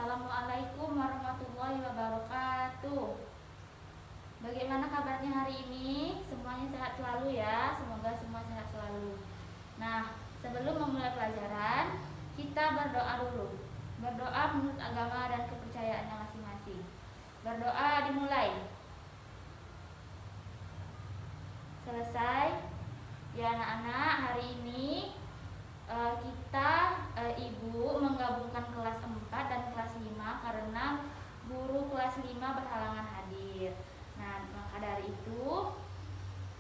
Assalamualaikum warahmatullahi wabarakatuh. Bagaimana kabarnya hari ini? Semuanya sehat selalu ya. Semoga semua sehat selalu. Nah, sebelum memulai pelajaran, kita berdoa dulu. Berdoa menurut agama dan kepercayaannya masing-masing. Berdoa dimulai. Selesai. Ya anak-anak, hari ini kita ibu menggabungkan kelas 4 dan kelas 5 karena guru kelas 5 berhalangan hadir. Nah, maka dari itu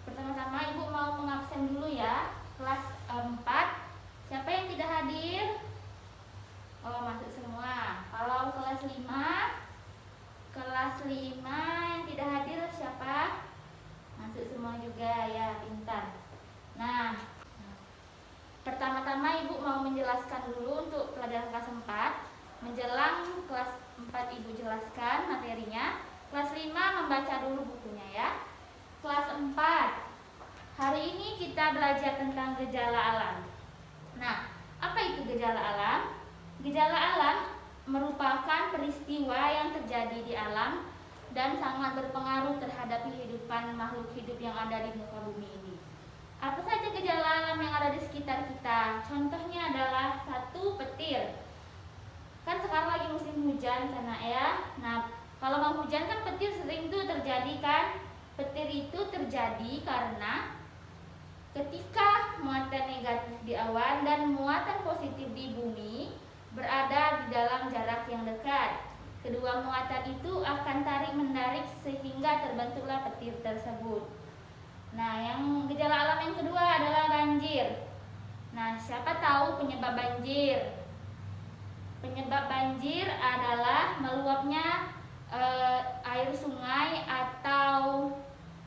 pertama-tama ibu mau mengabsen dulu ya. Kelas 4, siapa yang tidak hadir? Oh, masuk semua. Kalau kelas 5 yang tidak hadir siapa? Masuk semua juga ya, pintar. Nah, pertama-tama ibu mau menjelaskan dulu untuk pelajaran kelas 4. Menjelang kelas 4 ibu jelaskan materinya. Kelas 5 membaca dulu bukunya ya. Kelas 4, hari ini kita belajar tentang gejala alam. Nah, apa itu gejala alam? Gejala alam merupakan peristiwa yang terjadi di alam dan sangat berpengaruh terhadap kehidupan makhluk hidup yang ada di muka bumi ini. Apa saja gejala alam yang ada di sekitar kita? Contohnya adalah 1, petir. Kan sekarang lagi musim hujan sana ya. Nah, kalau mau hujan kan petir sering tuh terjadi kan? Petir itu terjadi karena ketika muatan negatif di awan dan muatan positif di bumi berada di dalam jarak yang dekat. Kedua muatan itu akan tarik-menarik sehingga terbentuklah petir tersebut. Nah, yang gejala alam yang kedua adalah banjir. Nah, siapa tahu penyebab banjir? Penyebab banjir adalah meluapnya air sungai atau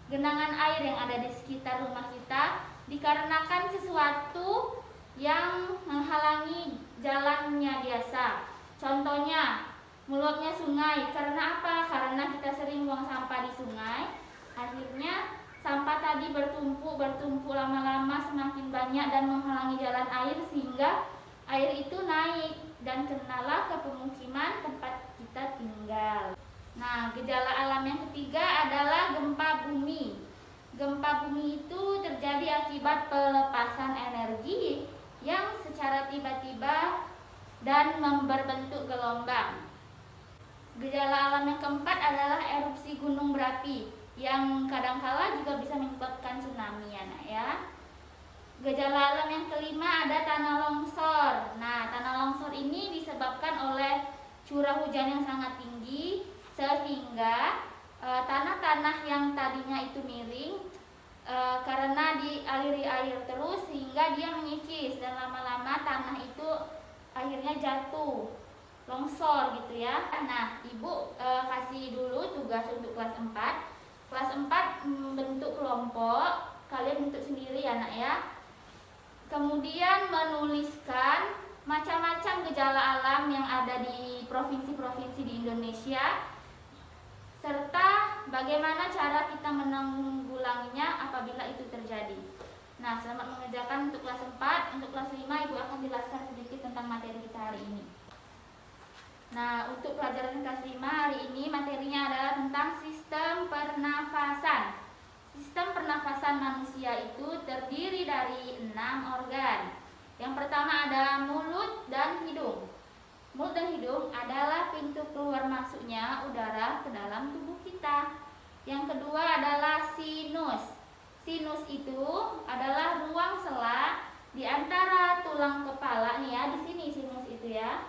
genangan air yang ada di sekitar rumah kita dikarenakan sesuatu yang menghalangi jalannya biasa. Contohnya, meluapnya sungai. Karena apa? Karena kita sering buang sampah di sungai. Akhirnya sampah tadi bertumpuk lama-lama semakin banyak dan menghalangi jalan air sehingga air itu naik dan kenalah ke pemukiman tempat kita tinggal. Nah, gejala alam yang ketiga adalah gempa bumi. Gempa bumi itu terjadi akibat pelepasan energi yang secara tiba-tiba dan berbentuk gelombang. Gejala alam yang keempat adalah erupsi gunung berapi yang kadangkala juga bisa menyebabkan tsunami ya. Gejala alam yang kelima ada tanah longsor. Nah, tanah longsor ini disebabkan oleh curah hujan yang sangat tinggi sehingga tanah-tanah yang tadinya itu miring karena dialiri air terus sehingga dia mengikis dan lama-lama tanah itu akhirnya jatuh, longsor gitu ya. Nah, ibu kasih dulu tugas untuk kelas 4. Kelas 4 bentuk kelompok, kalian bentuk sendiri ya anak ya. Kemudian menuliskan macam-macam gejala alam yang ada di provinsi-provinsi di Indonesia serta bagaimana cara kita menanggulanginya apabila itu terjadi. Nah, selamat mengerjakan untuk kelas 4. Untuk kelas 5 ibu akan jelaskan sedikit tentang materi kita hari ini. Nah, untuk pelajaran kelas 5 hari ini materinya adalah tentang sistem pernafasan. Sistem pernafasan manusia itu terdiri dari 6 organ. Yang pertama ada mulut dan hidung. Mulut dan hidung adalah pintu keluar masuknya udara ke dalam tubuh kita. Yang kedua adalah sinus. Sinus itu adalah ruang sela di antara tulang kepala nih ya, di sini sinus itu ya,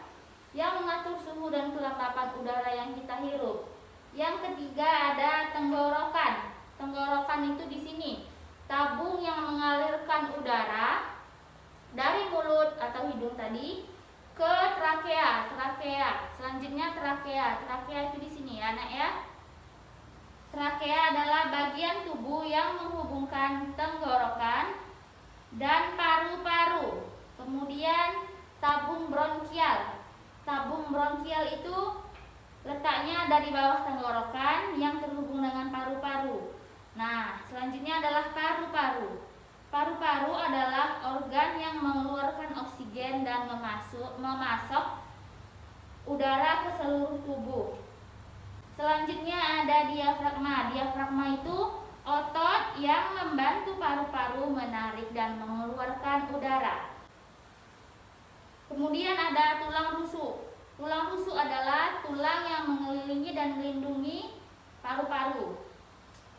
yang mengatur suhu dan kelembapan udara yang kita hirup. Yang ketiga ada tenggorokan. Tenggorokan itu di sini, tabung yang mengalirkan udara dari mulut atau hidung tadi ke trakea. Selanjutnya trakea itu di sini ya, anak ya. Trakea adalah bagian tubuh yang menghubungkan tenggorokan dan paru-paru. Kemudian tabung bronkial. Tabung bronkial itu letaknya dari bawah tenggorokan yang terhubung dengan paru-paru. Nah, selanjutnya adalah paru-paru. Paru-paru adalah organ yang mengeluarkan oksigen dan memasok udara ke seluruh tubuh. Selanjutnya ada diafragma. Diafragma itu otot yang membantu paru-paru menarik dan mengeluarkan udara. Kemudian ada tulang rusuk. Tulang rusuk adalah tulang yang mengelilingi dan melindungi paru-paru.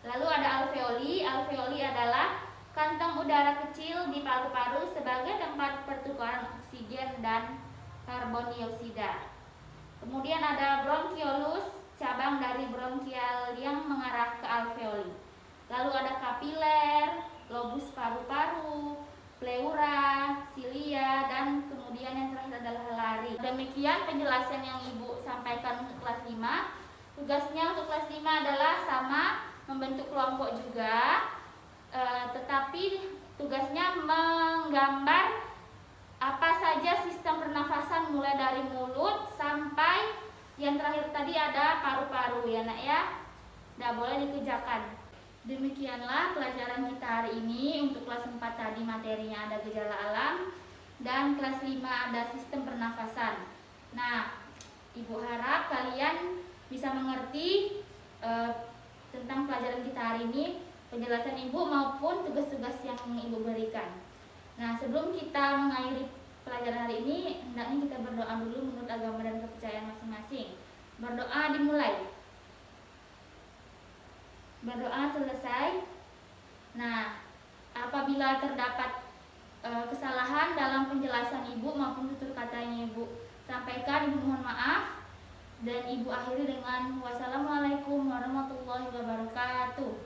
Lalu ada alveoli. Alveoli adalah kantong udara kecil di paru-paru sebagai tempat pertukaran oksigen dan karbon dioksida. Kemudian ada bronchiolus, cabang dari bronkial yang mengarah ke alveoli. Lalu ada kapiler, lobus paru-paru, pleura, silia, dan kemudian yang terakhir adalah lari. Demikian penjelasan yang Ibu sampaikan untuk kelas 5. Tugasnya untuk kelas 5 adalah sama, membentuk kelompok juga, tetapi tugasnya menggambar apa saja sistem pernafasan mulai dari mulut sampai yang terakhir tadi ada paru-paru ya nak ya. Tidak boleh dikerjakan. Demikianlah pelajaran kita hari ini. Untuk kelas 4 tadi materinya ada gejala alam, dan kelas 5 ada sistem pernafasan. Nah, Ibu harap kalian bisa mengerti tentang pelajaran kita hari ini, penjelasan Ibu maupun tugas-tugas yang Ibu berikan. Nah, sebelum kita mengakhiri pelajaran hari ini, hendaknya kita berdoa dulu menurut agama dan kepercayaan masing-masing. Berdoa dimulai. Berdoa selesai. Nah, apabila terdapat kesalahan dalam penjelasan Ibu maupun tutur katanya Ibu sampaikan, Ibu mohon maaf, dan Ibu akhiri dengan wassalamualaikum warahmatullahi wabarakatuh.